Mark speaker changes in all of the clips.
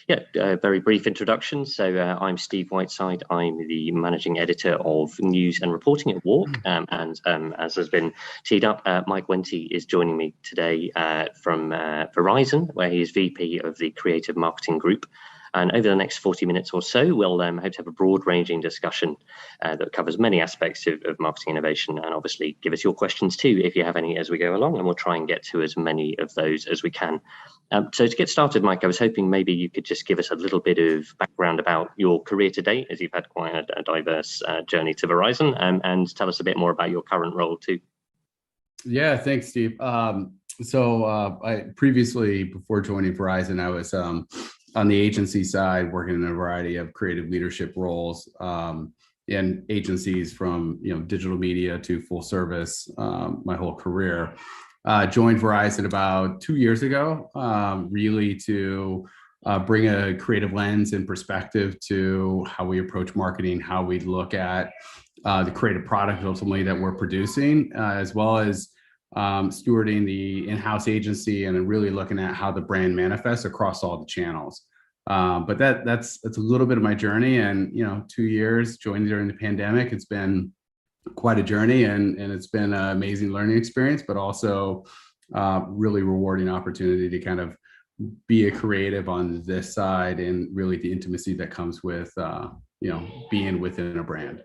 Speaker 1: Very brief introduction. So I'm Steve Whiteside. I'm the managing editor of news and reporting at WARC. As has been teed up, Mike Wente is joining me today from Verizon, where he is VP of the Creative Marketing Group. And over the next 40 minutes or so, we'll hope to have a broad-ranging discussion that covers many aspects of marketing innovation, and obviously give us your questions too, if you have any as we go along, and we'll try and get to as many of those as we can. So to get started, Mike, I was hoping maybe you could just give us a little bit of background about your career to date, as you've had quite a diverse journey to Verizon, and tell us a bit more about your current role too.
Speaker 2: Yeah, thanks, Steve. I previously, before joining Verizon, I was on the agency side, working in a variety of creative leadership roles in agencies, from digital media to full service, my whole career. Joined Verizon about 2 years ago, really to bring a creative lens and perspective to how we approach marketing, how we look at the creative product ultimately that we're producing, as well as stewarding the in-house agency and then really looking at how the brand manifests across all the channels. But that's a little bit of my journey, and 2 years, joined during the pandemic. It's been quite a journey, and it's been an amazing learning experience, but also really rewarding opportunity to kind of be a creative on this side, and really the intimacy that comes with being within a brand.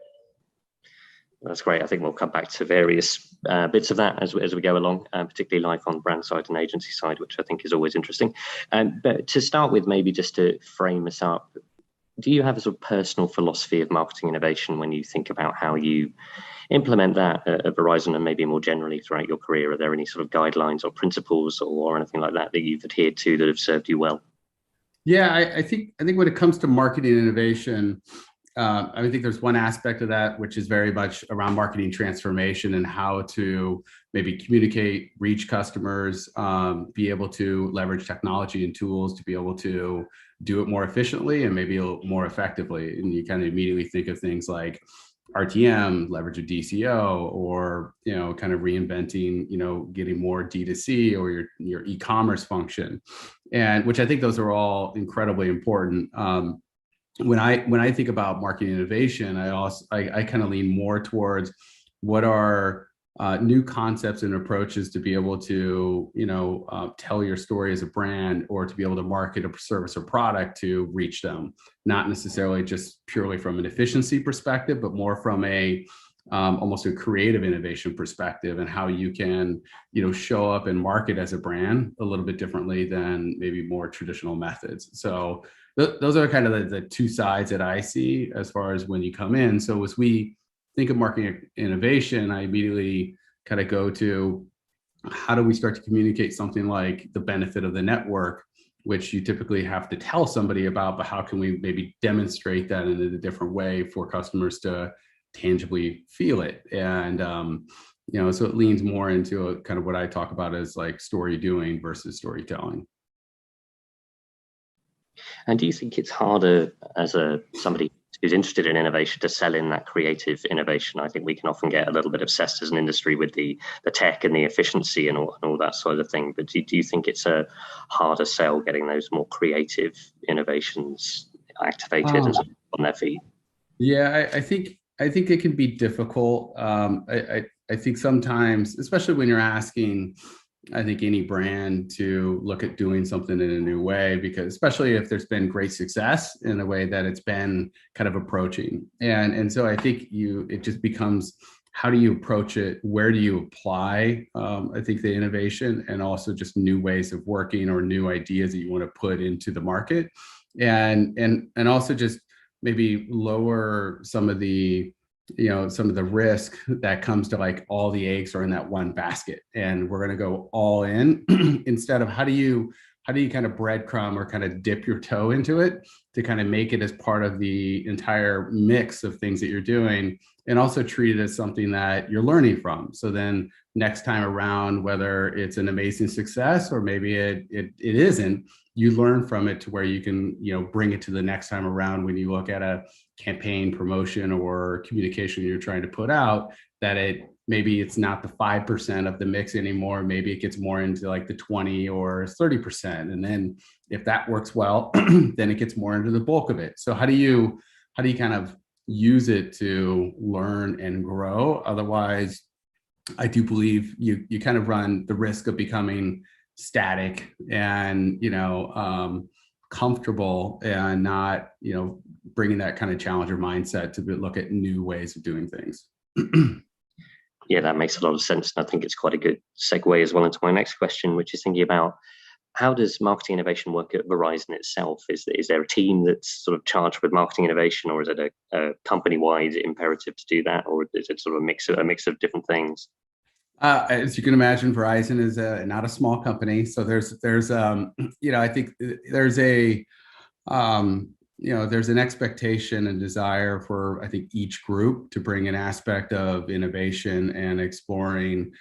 Speaker 1: That's great. I think we'll come back to various bits of that as we go along, particularly live on brand side and agency side, which I think is always interesting. But to start with, maybe just to frame us up, do you have a sort of personal philosophy of marketing innovation when you think about how you implement that at Verizon, and maybe more generally throughout your career? Are there any sort of guidelines or principles or anything like that that you've adhered to that have served you well?
Speaker 2: Yeah, I think when it comes to marketing innovation, I think there's one aspect of that which is very much around marketing transformation and how to maybe communicate, reach customers, be able to leverage technology and tools to be able to do it more efficiently and maybe more effectively. And you kind of immediately think of things like RTM, leverage of DCO, or kind of reinventing, getting more D2C or your e-commerce function, and which I think those are all incredibly important. When I think about marketing innovation, I kind of lean more towards what are new concepts and approaches to be able to tell your story as a brand, or to be able to market a service or product to reach them, not necessarily just purely from an efficiency perspective, but more from a almost a creative innovation perspective, and how you can show up and market as a brand a little bit differently than maybe more traditional methods. So those are kind of the two sides that I see as far as when you come in. So as we think of marketing innovation, I immediately kind of go to, how do we start to communicate something like the benefit of the network, which you typically have to tell somebody about, but how can we maybe demonstrate that in a different way for customers to tangibly feel it? And so it leans more into a kind of what I talk about as like story doing versus storytelling.
Speaker 1: And do you think it's harder as somebody who's interested in innovation to sell in that creative innovation? I think we can often get a little bit obsessed as an industry with the tech and the efficiency and all that sort of thing. But do you think it's a harder sell getting those more creative innovations activated and sort of on their feet?
Speaker 2: Yeah, I think it can be difficult. I think sometimes, especially when you're asking, I think, any brand to look at doing something in a new way, because especially if there's been great success in the way that it's been kind of approaching. And so I think it just becomes, how do you approach it? Where do you apply, I think, the innovation, and also just new ways of working or new ideas that you want to put into the market, and also just maybe lower some of the risk that comes to like all the eggs are in that one basket and we're going to go all in instead of how do you kind of breadcrumb or kind of dip your toe into it to kind of make it as part of the entire mix of things that you're doing, and also treat it as something that you're learning from. So then next time around, whether it's an amazing success or maybe it isn't, you learn from it to where you can bring it to the next time around when you look at a campaign, promotion, or communication you're trying to put out, that it maybe it's not the 5% of the mix anymore. Maybe it gets more into like the 20 or 30%. And then if that works well, then it gets more into the bulk of it. So how do you kind of use it to learn and grow? Otherwise, I do believe you kind of run the risk of becoming static and, comfortable and not, bringing that kind of challenger mindset to look at new ways of doing things.
Speaker 1: Yeah, that makes a lot of sense. And I think it's quite a good segue as well into my next question, which is thinking about how does marketing innovation work at Verizon itself? Is there a team that's sort of charged with marketing innovation, or is it a company-wide imperative to do that, or is it sort of a mix of different things?
Speaker 2: As you can imagine, Verizon is not a small company, so there's I think there's there's an expectation and desire for, I think, each group to bring an aspect of innovation and exploring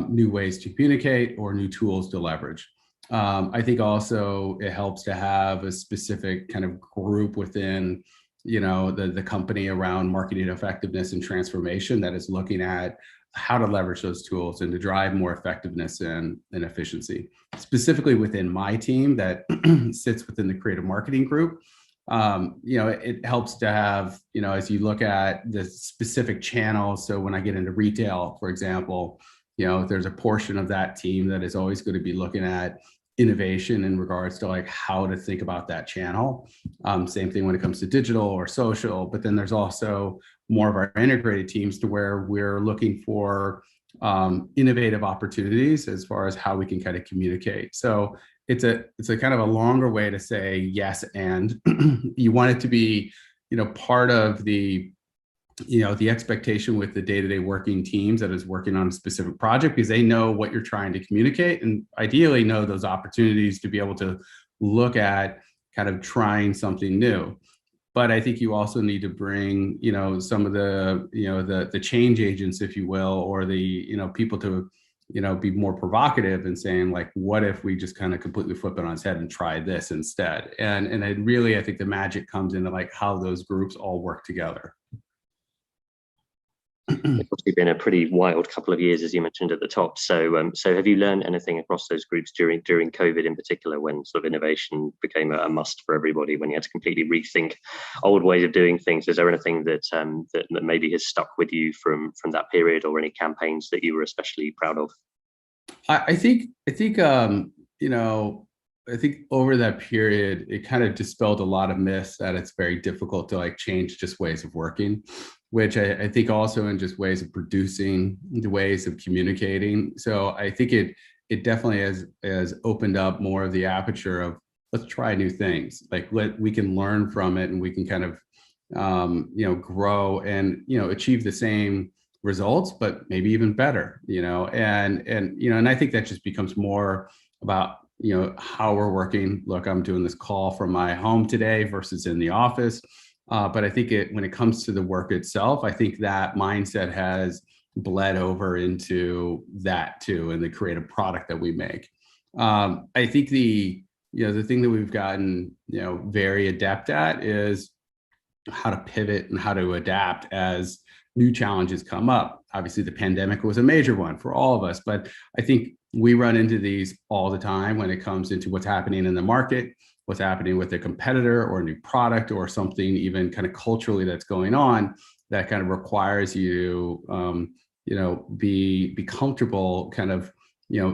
Speaker 2: new ways to communicate or new tools to leverage. I think also it helps to have a specific kind of group within the company around marketing effectiveness and transformation that is looking at how to leverage those tools and to drive more effectiveness and efficiency. Specifically within my team that sits within the creative marketing group, it helps to have, as you look at the specific channels. So when I get into retail, for example, there's a portion of that team that is always going to be looking at innovation in regards to like how to think about that channel. Same thing when it comes to digital or social, but then there's also more of our integrated teams to where we're looking for innovative opportunities as far as how we can kind of communicate. So it's a kind of a longer way to say yes, and you want it to be, part of the expectation with the day-to-day working teams that is working on a specific project, because they know what you're trying to communicate and ideally know those opportunities to be able to look at kind of trying something new. But I think you also need to bring, some of the, the change agents, if you will, or the, people to, be more provocative and saying like, what if we just kind of completely flip it on its head and try this instead? And it really, I think the magic comes into like how those groups all work together.
Speaker 1: It's obviously been a pretty wild couple of years, as you mentioned at the top. So have you learned anything across those groups during COVID in particular, when sort of innovation became a must for everybody, when you had to completely rethink old ways of doing things? Is there anything that maybe has stuck with you from that period, or any campaigns that you were especially proud of?
Speaker 2: I think over that period, it kind of dispelled a lot of myths that it's very difficult to like change just ways of working, which I think also in just ways of producing, the ways of communicating. So I think it definitely has opened up more of the aperture of let's try new things. Like we can learn from it, and we can kind of grow and achieve the same results, but maybe even better. And I think that just becomes more about how we're working. Look, I'm doing this call from my home today versus in the office. But I think when it comes to the work itself, I think that mindset has bled over into that too, and the creative product that we make. I think the thing that we've gotten, very adept at is how to pivot and how to adapt as new challenges come up. Obviously, the pandemic was a major one for all of us, but I think we run into these all the time when it comes into what's happening in the market, what's happening with a competitor or a new product or something even kind of culturally that's going on that kind of requires you to be comfortable kind of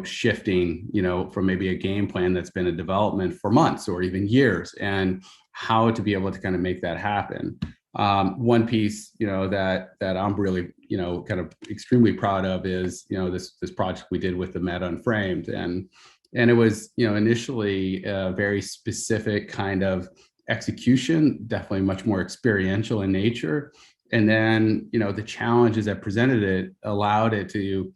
Speaker 2: shifting from maybe a game plan that's been in development for months or even years, and how to be able to kind of make that happen. One piece that I'm really kind of extremely proud of is this project we did with the Met Unframed, and it was initially a very specific kind of execution, definitely much more experiential in nature, and then the challenges that presented it allowed it to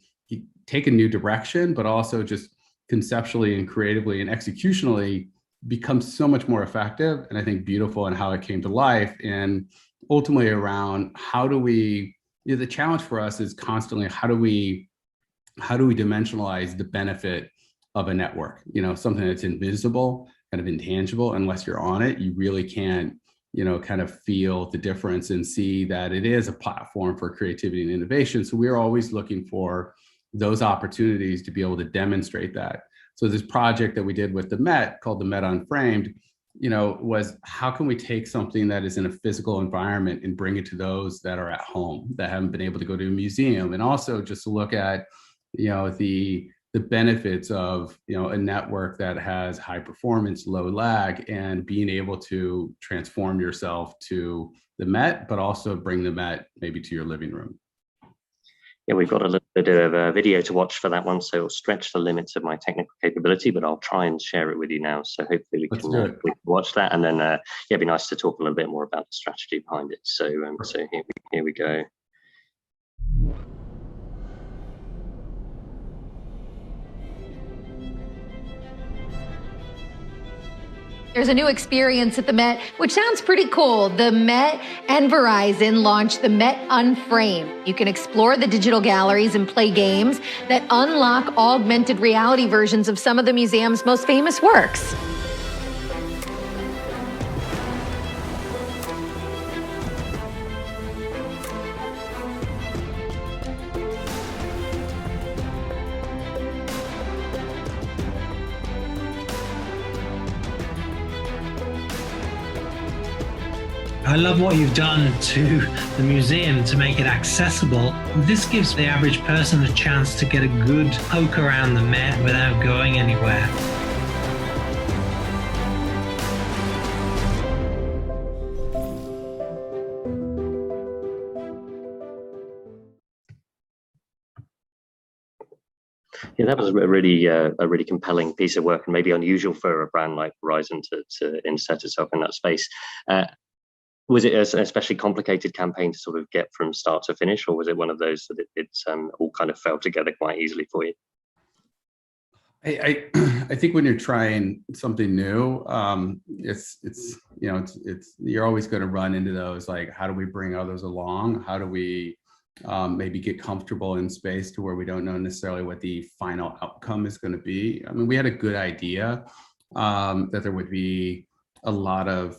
Speaker 2: take a new direction, but also just conceptually and creatively and executionally become so much more effective, and I think beautiful in how it came to life. And ultimately around how do we, the challenge for us is constantly how do we dimensionalize the benefit of a network, something that's invisible, kind of intangible. Unless you're on it, you really can't kind of feel the difference and see that it is a platform for creativity and innovation. So we're always looking for those opportunities to be able to demonstrate that. So this project that we did with the Met called the Met Unframed, was how can we take something that is in a physical environment and bring it to those that are at home, that haven't been able to go to a museum, and also just to look at, the benefits of, a network that has high performance, low lag, and being able to transform yourself to the Met, but also bring the Met maybe to your living room.
Speaker 1: Yeah, we've got a little bit of a video to watch for that one, so it'll stretch the limits of my technical capability, but I'll try and share it with you now. So hopefully we can watch that, and then yeah, it'd be nice to talk a little bit more about the strategy behind it. So so here we go.
Speaker 3: There's a new experience at the Met, which sounds pretty cool. The Met and Verizon launched the Met Unframed. You can explore the digital galleries and play games that unlock augmented reality versions of some of the museum's most famous works.
Speaker 4: I love what you've done to the museum to make it accessible. This gives the average person a chance to get a good poke around the Met without going anywhere.
Speaker 1: Yeah, that was a really compelling piece of work, and maybe unusual for a brand like Verizon to insert itself in that space. Was it an especially complicated campaign to sort of get from start to finish, or was it one of those that it's all kind of fell together quite easily for you?
Speaker 2: I think when you're trying something new, it's you're always going to run into those, like, how do we bring others along? How do we maybe get comfortable in space to where we don't know necessarily what the final outcome is going to be? I mean, we had a good idea that there would be a lot of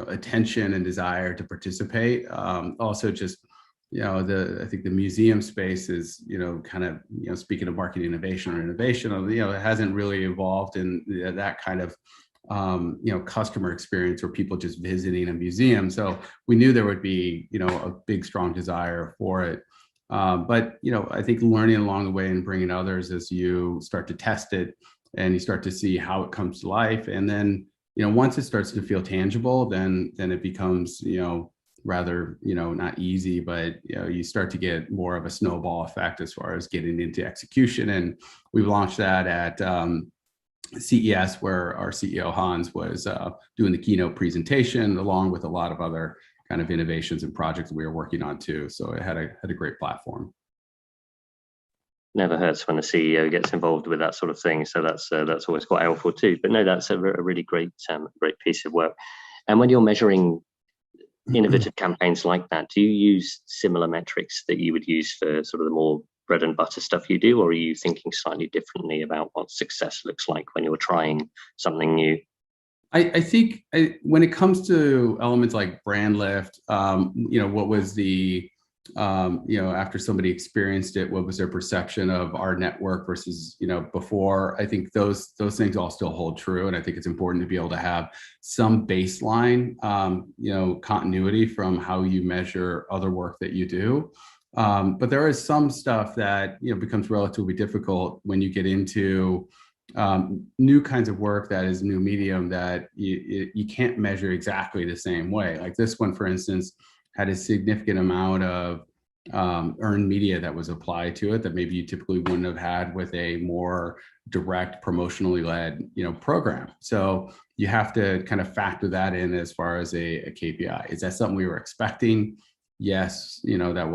Speaker 2: attention and desire to participate. Also, just I think the museum space is kind of speaking of marketing innovation or innovation, it hasn't really evolved in that kind of customer experience or people just visiting a museum. So we knew there would be a big strong desire for it. But I think learning along the way and bringing others as you start to test it, and you start to see how it comes to life. And then, once it starts to feel tangible, then it becomes, rather, not easy, but, you start to get more of a snowball effect as far as getting into execution. And we've launched that at CES, where our CEO Hans was doing the keynote presentation, along with a lot of other kind of innovations and projects we were working on too. So it had a great platform.
Speaker 1: Never hurts when a CEO gets involved with that sort of thing, so that's always quite helpful too. But no, that's a really great piece of work. And when you're measuring innovative campaigns like that, do you use similar metrics that you would use for sort of the more bread and butter stuff you do, or are you thinking slightly differently about what success looks like when you're trying something new?
Speaker 2: I think when it comes to elements like brand lift, what was the after somebody experienced it, what was their perception of our network versus, before? I think those things all still hold true. And I think it's important to be able to have some baseline, continuity from how you measure other work that you do. But there is some stuff that, becomes relatively difficult when you get into new kinds of work that is new medium that you can't measure exactly the same way. Like this one, for instance, had a significant amount of earned media that was applied to it that maybe you typically wouldn't have had with a more direct promotionally led program. So you have to kind of factor that in as far as a KPI. Is that something we were expecting? Yes, that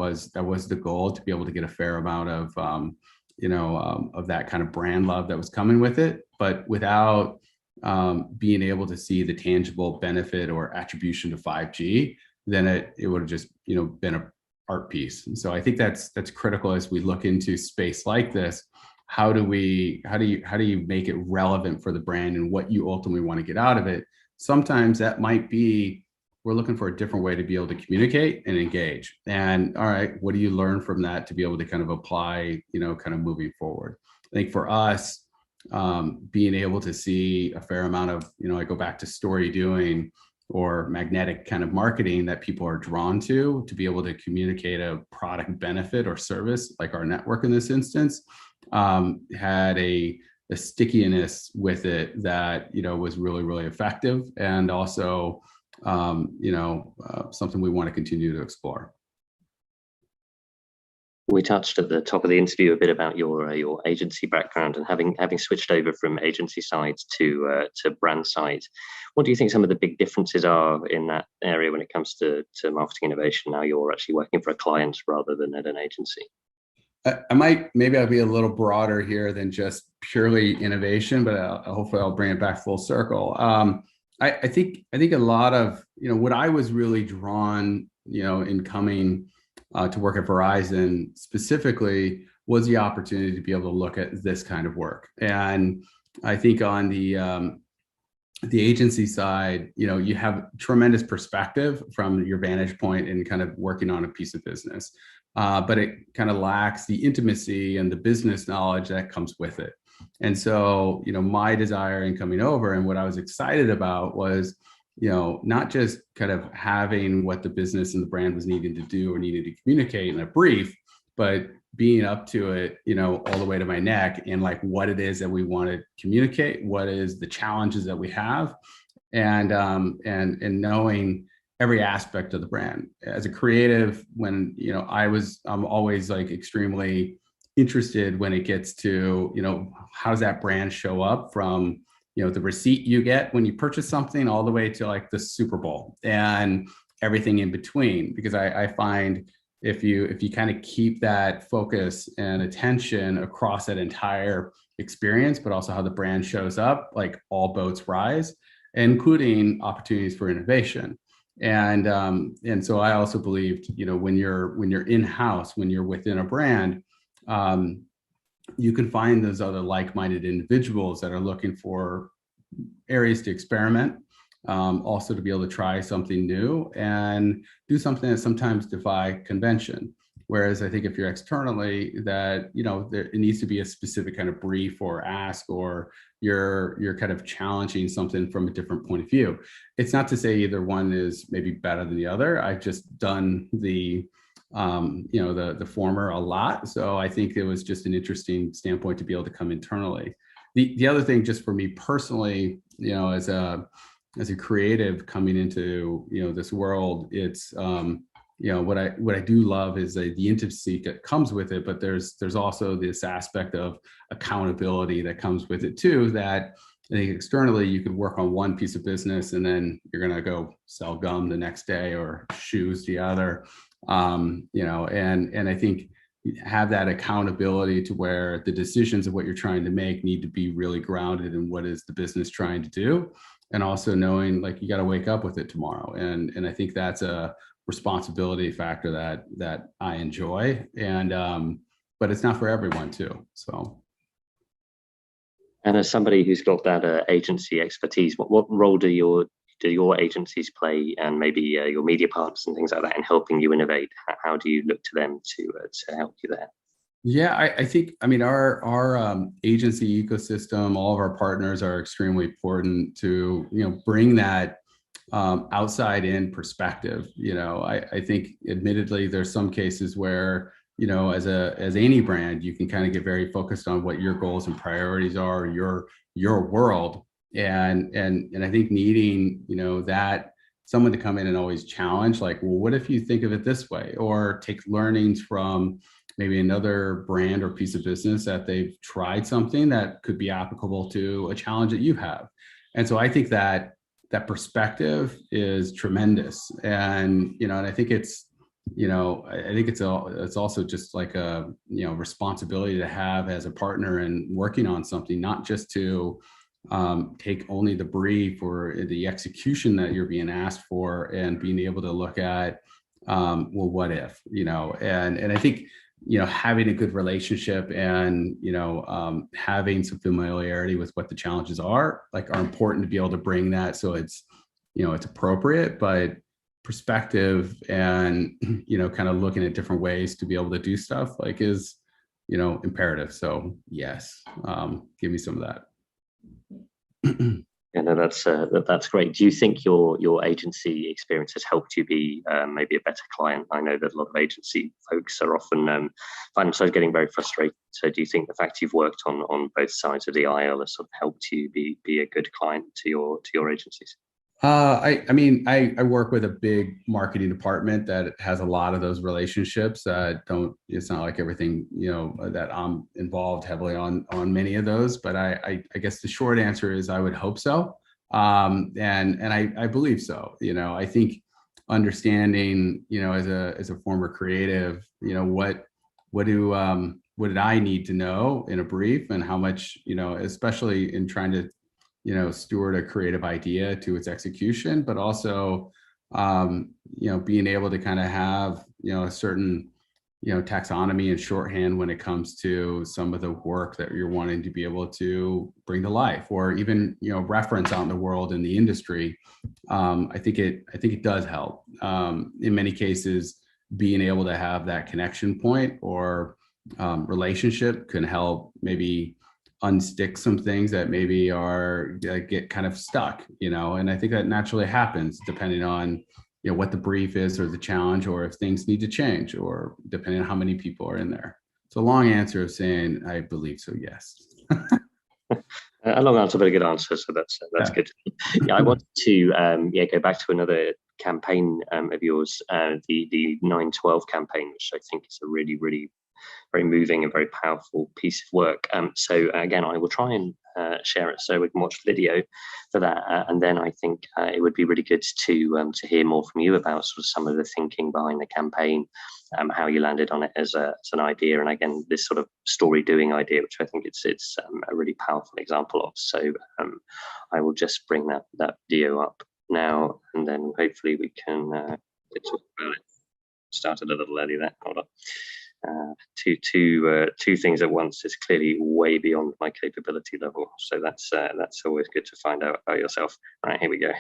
Speaker 2: was the goal, to be able to get a fair amount of of that kind of brand love that was coming with it, but without being able to see the tangible benefit or attribution to 5G, then it would have just been an art piece. And so I think that's critical as we look into space like this. How do you make it relevant for the brand and what you ultimately want to get out of it, sometimes that might be, we're looking for a different way to be able to communicate and engage. And all right, what do you learn from that to be able to kind of apply, kind of moving forward? I think for us, being able to see a fair amount of, I go back to story doing or magnetic kind of marketing that people are drawn to be able to communicate a product benefit or service, like our network in this instance, had a stickiness with it that, was really, really effective. And also, something we want to continue to explore.
Speaker 1: We touched at the top of the interview a bit about your agency background and having switched over from agency side to brand side. What do you think some of the big differences are in that area when it comes to marketing innovation? Now you're actually working for a client rather than at an agency.
Speaker 2: Maybe I'll be a little broader here than just purely innovation, but hopefully I'll bring it back full circle. I think a lot of, what I was really drawn, in coming to work at Verizon specifically was the opportunity to be able to look at this kind of work. And I think on the agency side, you have tremendous perspective from your vantage point in kind of working on a piece of business, but it kind of lacks the intimacy and the business knowledge that comes with it. And so, my desire in coming over and what I was excited about was, not just kind of having what the business and the brand was needing to do or needed to communicate in a brief, but being up to it, all the way to my neck and like what it is that we want to communicate, what is the challenges that we have, and knowing every aspect of the brand. As a creative, when, I'm always like extremely interested when it gets to, how does that brand show up from, the receipt you get when you purchase something all the way to like the Super Bowl and everything in between. Because I find if you kind of keep that focus and attention across that entire experience, but also how the brand shows up, like all boats rise, including opportunities for innovation. And so I also believed, when you're in-house, when you're within a brand, you can find those other like-minded individuals that are looking for areas to experiment, also to be able to try something new and do something that sometimes defy convention. Whereas I think if you're externally, that, it needs to be a specific kind of brief or ask, or you're kind of challenging something from a different point of view. It's not to say either one is maybe better than the other. I've just done the former a lot. So I think it was just an interesting standpoint to be able to come internally. The other thing, just for me personally, as a creative coming into, this world, it's, what I do love is the intimacy that comes with it, but there's also this aspect of accountability that comes with it too, that I think externally you could work on one piece of business and then you're going to go sell gum the next day or shoes the other. And I think have that accountability to where the decisions of what you're trying to make need to be really grounded in what is the business trying to do, and also knowing like you got to wake up with it tomorrow. And I think that's a responsibility factor that I enjoy, and but it's not for everyone too. So.
Speaker 1: And as somebody who's got that agency expertise, what role do your agencies play, and maybe your media partners and things like that, in helping you innovate? How do you look to them to help you there?
Speaker 2: Yeah, I think, our agency ecosystem, all of our partners are extremely important to, bring that outside in perspective. I think admittedly, there's some cases where, as any brand, you can kind of get very focused on what your goals and priorities are, your world. And I think needing, that someone to come in and always challenge, like, well, what if you think of it this way, or take learnings from maybe another brand or piece of business that they've tried something that could be applicable to a challenge that you have. And so I think that perspective is tremendous. And, and I think it's, it's also just like a, responsibility to have as a partner and working on something, not just to take only the brief or the execution that you're being asked for, and being able to look at, well, what if, and I think having a good relationship and, having some familiarity with what the challenges are important to be able to bring that. So it's, it's appropriate, but perspective and, kind of looking at different ways to be able to do stuff is, imperative. So yes, give me some of that.
Speaker 1: Yeah, no, that's great. Do you think your agency experience has helped you be maybe a better client? I know that a lot of agency folks are often find themselves getting very frustrated. So do you think the fact you've worked on both sides of the aisle has sort of helped you be a good client to your agencies?
Speaker 2: I work with a big marketing department that has a lot of those relationships. It's not like everything, that I'm involved heavily on many of those, but I guess the short answer is I would hope so. And I believe so. I think understanding, as a former creative, what did I need to know in a brief, and how much, especially in trying to steward a creative idea to its execution, but also, being able to kind of have, a certain, taxonomy and shorthand when it comes to some of the work that you're wanting to be able to bring to life, or even, reference out in the world in the industry. I think it does help. In many cases, being able to have that connection point or relationship can help maybe unstick some things that maybe get kind of stuck, and I think that naturally happens depending on, what the brief is or the challenge, or if things need to change, or depending on how many people are in there. It's a long answer of saying I believe so, yes.
Speaker 1: A long answer, but a good answer, so that's good. Yeah, I want to go back to another campaign of yours, the 9/12 campaign, which I think is a really, really very moving and very powerful piece of work. So again, I will try and share it so we can watch the video for that, and then I think it would be really good to hear more from you about sort of some of the thinking behind the campaign, how you landed on it as an idea, and again this sort of story doing idea, which I think it's a really powerful example of. So I will just bring that video up now, and then hopefully we can talk about it. Started a little early there. Hold on. Two things at once is clearly way beyond my capability level, so that's always good to find out about yourself. All right, here we go.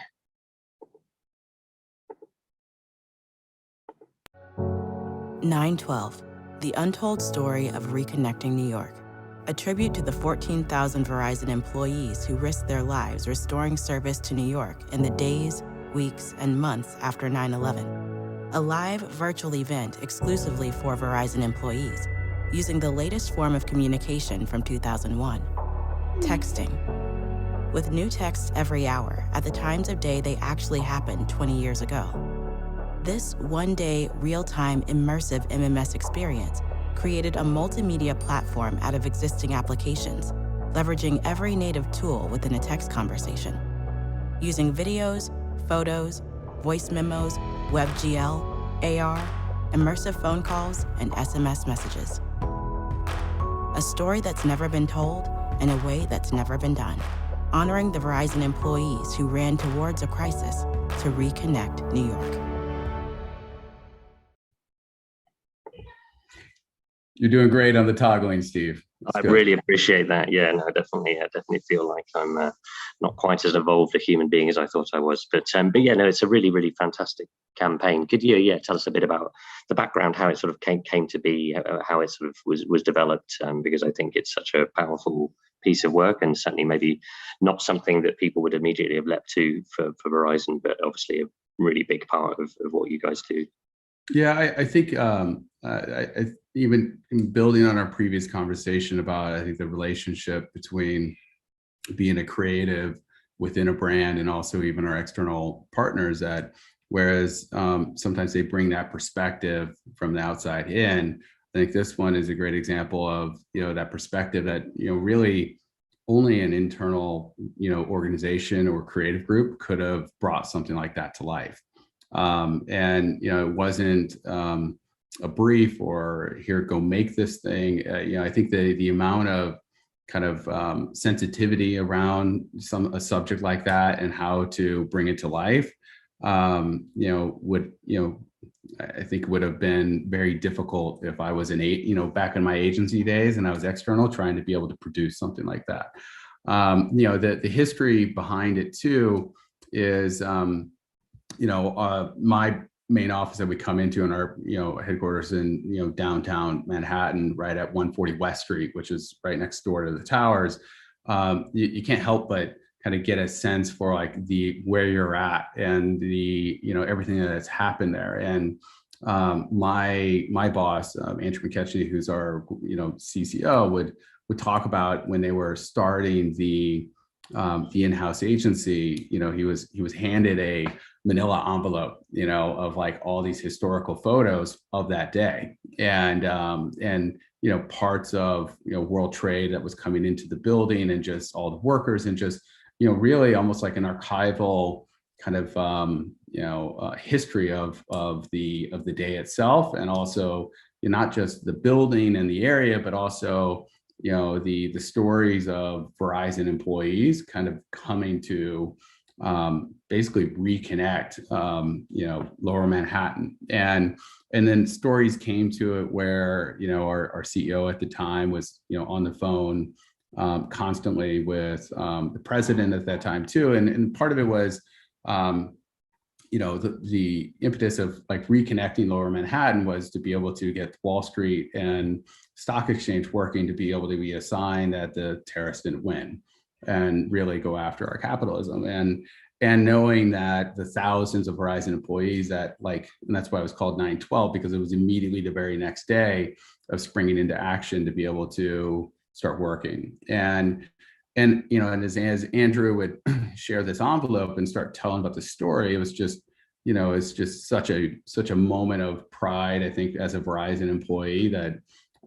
Speaker 5: 9/12, the untold story of reconnecting New York. A tribute to the 14,000 Verizon employees who risked their lives restoring service to New York in the days, weeks, and months after 9/11. A live virtual event exclusively for Verizon employees, using the latest form of communication from 2001, texting. With new texts every hour at the times of day they actually happened 20 years ago. This one-day, real-time, immersive MMS experience created a multimedia platform out of existing applications, leveraging every native tool within a text conversation. Using videos, photos, voice memos, WebGL, AR, immersive phone calls, and SMS messages. A story that's never been told in a way that's never been done, honoring the Verizon employees who ran towards a crisis to reconnect New York.
Speaker 2: You're doing great on the toggling, Steve.
Speaker 1: I really appreciate that. Yeah, no, I definitely feel like I'm not quite as evolved a human being as I thought I was. But yeah, no, it's a really, really fantastic campaign. Could you tell us a bit about the background, how it sort of came to be, how it sort of was developed? Because I think it's such a powerful piece of work, and certainly maybe not something that people would immediately have leapt to for Verizon, but obviously a really big part of what you guys do.
Speaker 2: Yeah, I think I even in building on our previous conversation about, I think, the relationship between being a creative within a brand and also even our external partners, that whereas sometimes they bring that perspective from the outside in, I think this one is a great example of, that perspective that, really only an internal, organization or creative group could have brought something like that to life. And, it wasn't a brief or here, go make this thing. I think the amount of kind of sensitivity around a subject like that and how to bring it to life, would, I think it would have been very difficult if I was back in my agency days and I was external trying to be able to produce something like that. The history behind it too is, my main office that we come into in our, headquarters in, downtown Manhattan, right at 140 West Street, which is right next door to the towers. You can't help but kind of get a sense for like where you're at and everything that's happened there. And my boss, Andrew McKechnie, who's our CCO, would talk about when they were starting the in-house agency. He was handed a manila envelope, of like all these historical photos of that day, and parts of World Trade that was coming into the building, and just all the workers, and just really almost like an archival kind of history of the day itself, and also not just the building and the area, but also the stories of Verizon employees kind of coming to basically reconnect Lower Manhattan, and then stories came to it where our CEO at the time was on the phone constantly with the president at that time too, and part of it was the impetus of like reconnecting Lower Manhattan was to be able to get Wall Street and stock exchange working, to be able to be a sign that the terrorists didn't win and really go after our capitalism. And knowing that the thousands of Verizon employees that and that's why it was called 9/12, because it was immediately the very next day of springing into action to be able to start working. And as Andrew would share this envelope and start telling about the story, it was just, it's just such a moment of pride, I think, as a Verizon employee, that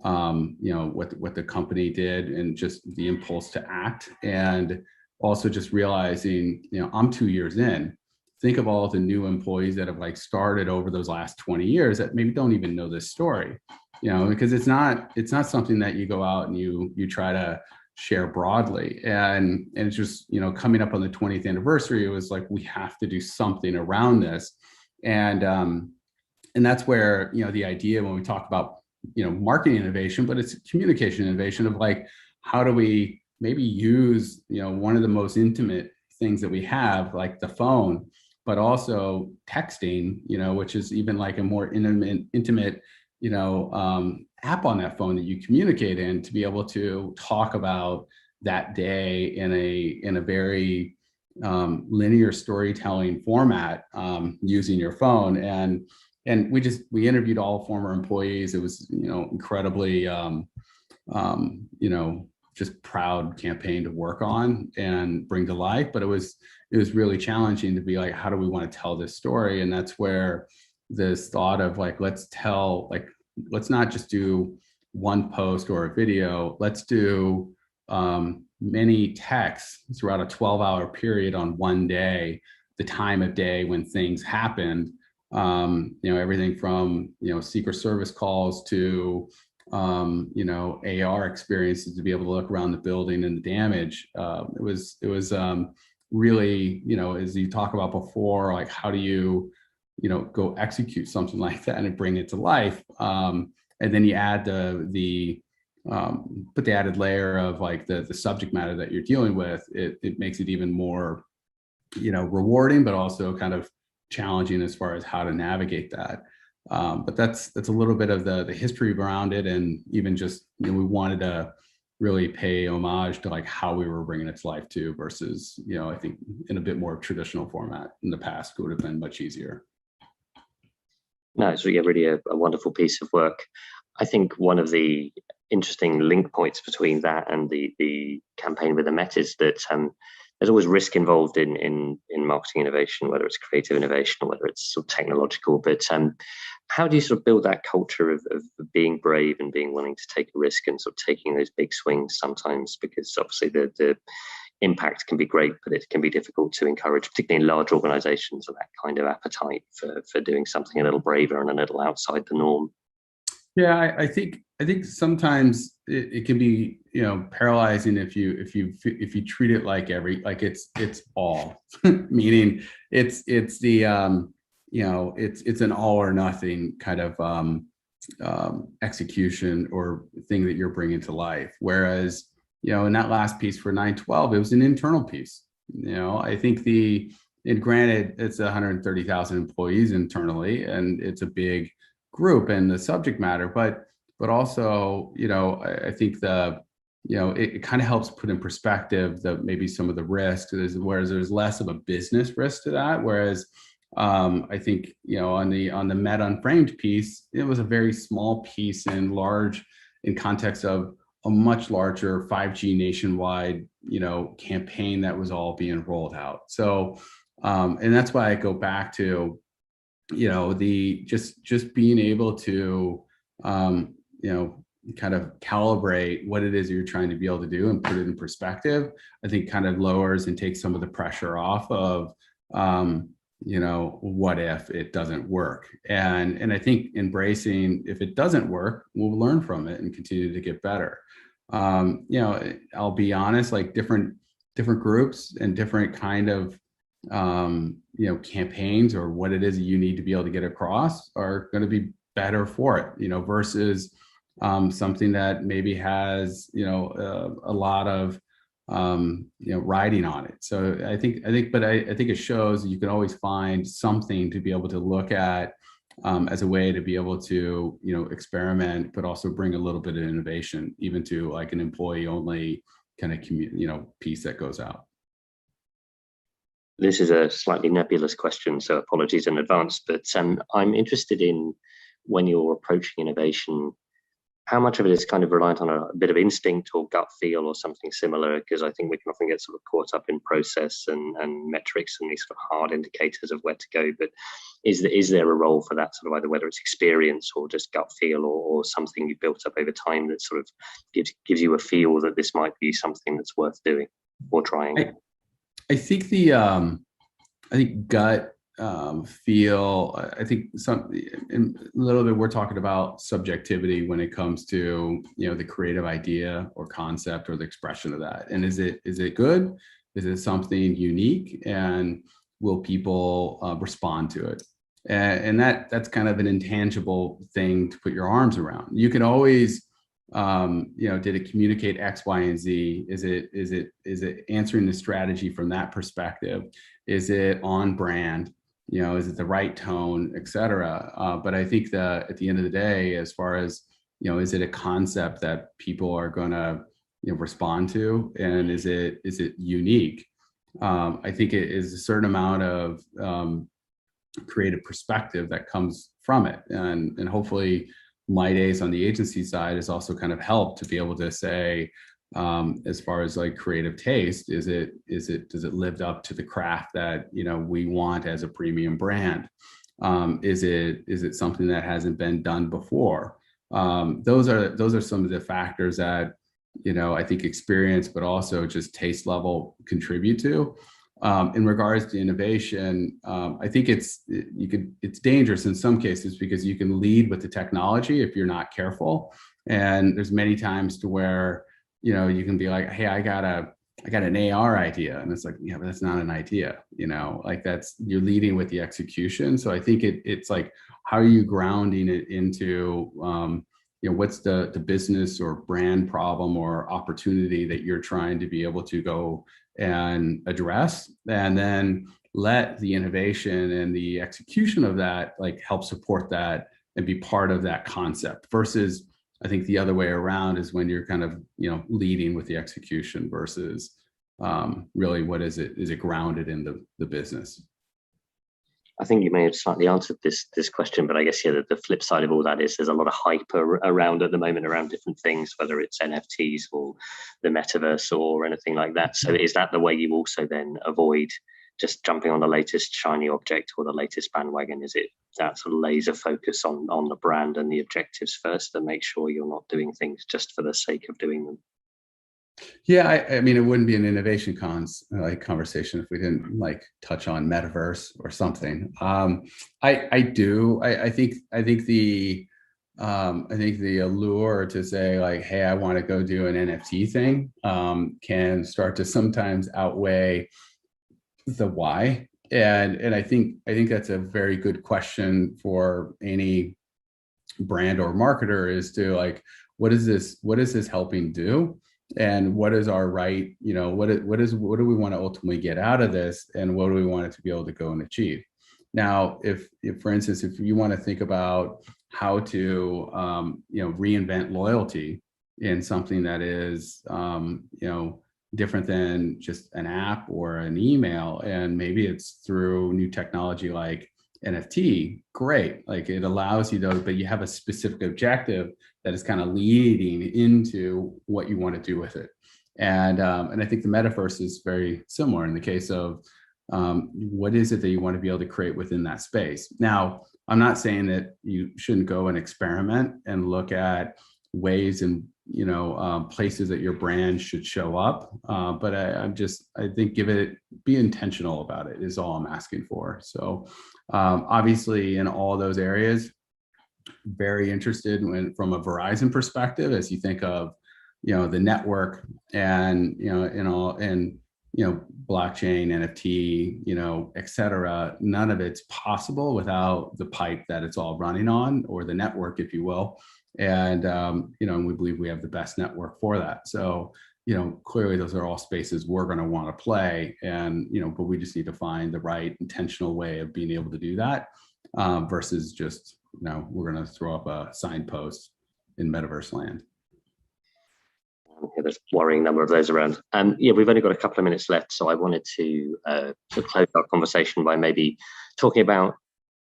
Speaker 2: what the company did, and just the impulse to act, and also just realizing, I'm 2 years in. Think of all the new employees that have started over those last 20 years that maybe don't even know this story, because it's not something that you go out and you try to share broadly. And it's just, coming up on the 20th anniversary, it was like, we have to do something around this. And that's where, the idea when we talk about, marketing innovation, but it's communication innovation of how do we maybe use, one of the most intimate things that we have, like the phone, but also texting, which is even like a more intimate, app on that phone that you communicate in, to be able to talk about that day in a very linear storytelling format, using your phone. And we interviewed all former employees. It was, incredibly, just proud campaign to work on and bring to life. But it was really challenging to be like, how do we want to tell this story? And that's where this thought of let's not just do one post or a video, let's do many texts throughout a 12-hour period on one day, the time of day when things happened, everything from, Secret Service calls to, AR experiences, to be able to look around the building and the damage. It was really, as you talk about before, how do you, go execute something like that and bring it to life. And then you add put the added layer of the subject matter that you're dealing with. It makes it even more, rewarding, but also kind of challenging as far as how to navigate that. But that's a little bit of the history around it, and even just we wanted to really pay homage to how we were bringing it to life too, versus I think in a bit more traditional format in the past would have been much easier.
Speaker 1: No, it's really a wonderful piece of work. I think one of the interesting link points between that and the campaign with the Met is that there's always risk involved in marketing innovation, whether it's creative innovation or whether it's sort of technological. But how do you sort of build that culture of being brave and being willing to take a risk and sort of taking those big swings sometimes? Because obviously the impact can be great, but it can be difficult to encourage, particularly in large organizations, that kind of appetite for doing something a little braver and a little outside the norm.
Speaker 2: Yeah, I think sometimes it can be paralyzing if you treat it like it's all, meaning it's the it's an all or nothing kind of execution or thing that you're bringing to life. Whereas, in that last piece for 912, it was an internal piece. I think and granted, it's 130,000 employees internally, and it's a big group and the subject matter, but also, I think it kind of helps put in perspective maybe some of the risks, whereas there's less of a business risk to that. Whereas I think, on the Met Unframed piece, it was a very small piece in context of a much larger 5G nationwide, campaign that was all being rolled out. So, and that's why I go back to, just being able to, kind of calibrate what it is you're trying to be able to do and put it in perspective, I think kind of lowers and takes some of the pressure off of, what if it doesn't work? And I think embracing, if it doesn't work, we'll learn from it and continue to get better. I'll be honest, like different groups and different kind of, campaigns or what it is that you need to be able to get across are going to be better for it, versus something that maybe has, a lot of, riding on it. So I think it shows that you can always find something to be able to look at as a way to be able to, experiment, but also bring a little bit of innovation, even to like an employee only kind of, piece that goes out.
Speaker 1: This is a slightly nebulous question, so apologies in advance, but I'm interested in, when you're approaching innovation, how much of it is kind of reliant on a bit of instinct or gut feel or something similar? Because I think we can often get sort of caught up in process and metrics and these sort of hard indicators of where to go. But is there a role for that, sort of either whether it's experience or just gut feel or something you built up over time that sort of gives you a feel that this might be something that's worth doing or trying?
Speaker 2: I think gut feel, I think in a little bit, we're talking about subjectivity when it comes to, the creative idea or concept or the expression of that. And is it good? Is it something unique? And will people respond to it? And that's kind of an intangible thing to put your arms around. You can always, did it communicate X, Y, and Z? Is it answering the strategy from that perspective? Is it on brand? Is it the right tone, et cetera? But I think that at the end of the day, as far as, is it a concept that people are going to, respond to? And is it unique? I think it is a certain amount of creative perspective that comes from it. And hopefully my days on the agency side has also kind of helped to be able to say, as far as like creative taste, does it live up to the craft that, we want as a premium brand? Is it something that hasn't been done before? Those are some of the factors that, I think experience, but also just taste level contribute to. In regards to innovation, I think it's dangerous in some cases because you can lead with the technology if you're not careful. And there's many times to where, you can be like, hey, I got an AR idea. And it's like, yeah, but that's not an idea, like you're leading with the execution. So I think it's like, how are you grounding it into, what's the business or brand problem or opportunity that you're trying to be able to go and address, and then let the innovation and the execution of that like help support that and be part of that concept, versus I think the other way around is when you're kind of, leading with the execution versus really what is it grounded in the business?
Speaker 1: I think you may have slightly answered this question, but I guess, yeah, the flip side of all that is there's a lot of hype around at the moment around different things, whether it's NFTs or the metaverse or anything like that. So is that the way you also then avoid just jumping on the latest shiny object or the latest bandwagon? Is it that sort of laser focus on the brand and the objectives first, and make sure you're not doing things just for the sake of doing them?
Speaker 2: Yeah, I mean, it wouldn't be an innovation conversation if we didn't like touch on metaverse or something. I think the allure to say like, hey, I want to go do an NFT thing can start to sometimes outweigh the why. And I think that's a very good question for any brand or marketer, is to like, what is this helping do? And what is our right, what do we want to ultimately get out of this? And what do we want it to be able to go and achieve? Now, if for instance, if you want to think about how to, reinvent loyalty in something that is, different than just an app or an email, and maybe it's through new technology like NFT, great. Like, it allows you to, but you have a specific objective that is kind of leading into what you want to do with it. And I think the metaverse is very similar in the case of what is it that you want to be able to create within that space. Now, I'm not saying that you shouldn't go and experiment and look at ways and places that your brand should show up, but I think be intentional about it is all I'm asking for. So obviously in all those areas, very interested from a Verizon perspective, as you think of the network and blockchain, NFT, et cetera. None of it's possible without the pipe that it's all running on, or the network, if you will. And we believe we have the best network for that. So clearly those are all spaces we're going to want to play, and but we just need to find the right intentional way of being able to do that, versus just we're going to throw up a signpost in metaverse land.
Speaker 1: There's a worrying number of those around. We've only got a couple of minutes left, so I wanted to close our conversation by maybe talking about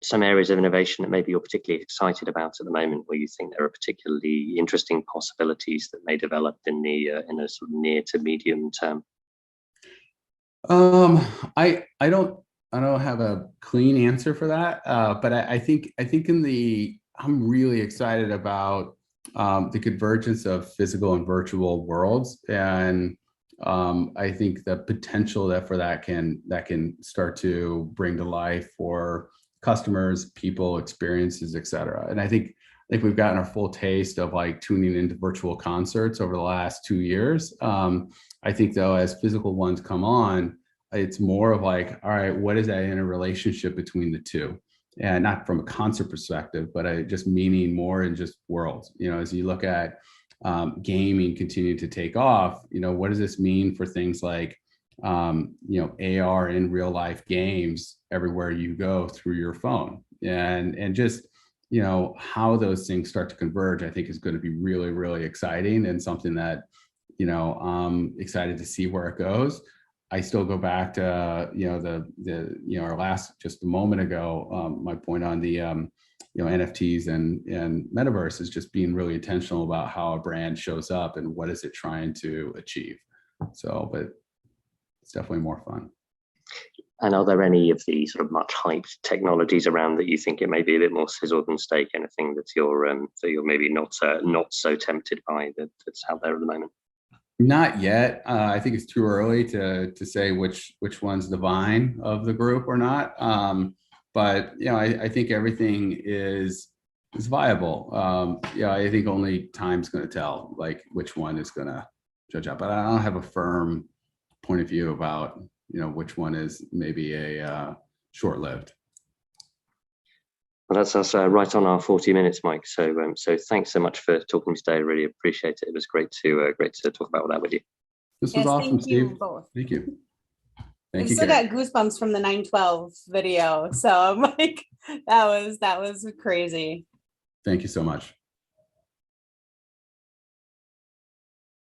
Speaker 1: some areas of innovation that maybe you're particularly excited about at the moment, where you think there are particularly interesting possibilities that may develop in a sort of near to medium term.
Speaker 2: I don't have a clean answer for that, but I think I'm really excited about the convergence of physical and virtual worlds, and I think the potential that can start to bring to life for customers, people, experiences, et cetera. And I think we've gotten our full taste of like tuning into virtual concerts over the last 2 years. I think though, as physical ones come on, it's more of like, all right, what is that interrelationship between the two? And not from a concert perspective, but just meaning more in just worlds. As you look at gaming continue to take off, what does this mean for things like AR in real life games everywhere you go through your phone, and just how those things start to converge, I think is going to be really, really exciting, and something that I'm excited to see where it goes. I still go back to our last, just a moment ago, my point on the NFTs and metaverse is just being really intentional about how a brand shows up and what is it trying to achieve. So, but it's definitely more fun.
Speaker 1: And are there any of the sort of much hyped technologies around that you think it may be a bit more sizzle than steak? Anything that you're maybe not so tempted by that's out there at the moment?
Speaker 2: Not yet. I think it's too early to say which one's the vine of the group or not. But I think everything is viable. I think only time's going to tell like which one is going to judge out. But I don't have a firm point of view about which one is maybe a short-lived.
Speaker 1: Well, that's us right on our 40 minutes, Mike. So thanks so much for talking today. I really appreciate it. It was great to talk about that with you.
Speaker 2: This was awesome, Steve.
Speaker 6: Thank you both.
Speaker 2: Thank you.
Speaker 6: I still got goosebumps from the 9/12 video. So I'm like, that was crazy.
Speaker 2: Thank you so much.